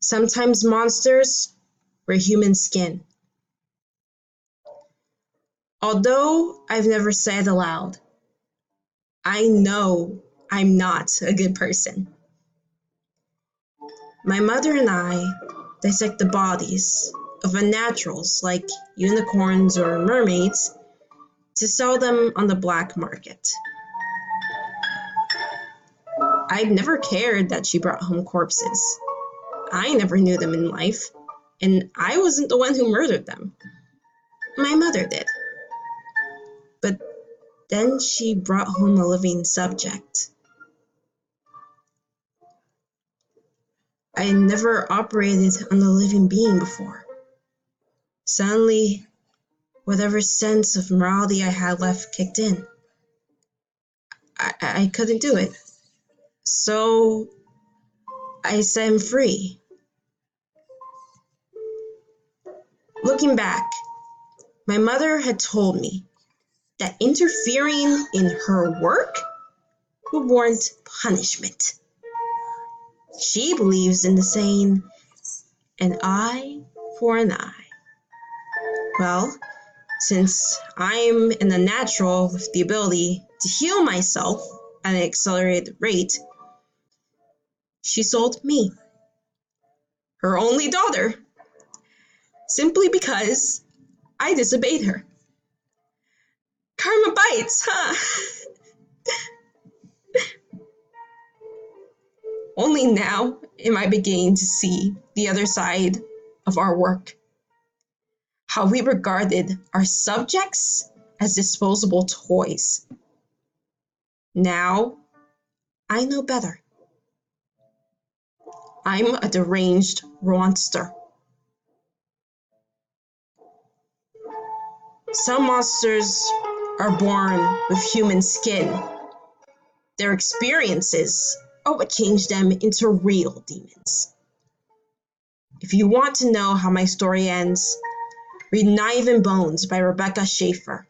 Sometimes monsters wear human skin. Although I've never said aloud, I know I'm not a good person. My mother and I dissect the bodies of unnaturals like unicorns or mermaids to sell them on the black market. I've never cared that she brought home corpses. I never knew them in life, and I wasn't the one who murdered them. My mother did. But then she brought home a living subject. I had never operated on a living being before. Suddenly, whatever sense of morality I had left kicked in. I couldn't do it. So I set him free. Looking back, my mother had told me that interfering in her work would warrant punishment. She believes in the saying, an eye for an eye. Well, since I'm an unnatural with the ability to heal myself at an accelerated rate, she sold me, her only daughter, simply because I disobeyed her. Karma bites, huh? Only now am I beginning to see the other side of our work. How we regarded our subjects as disposable toys. Now, I know better. I'm a deranged monster. Some monsters are born with human skin. Their experiences are what change them into real demons. If you want to know how my story ends, read Knife and Bones by Rebecca Schaeffer.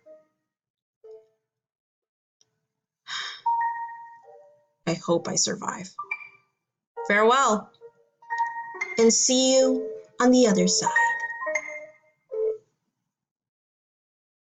I hope I survive. Farewell, and see you on the other side.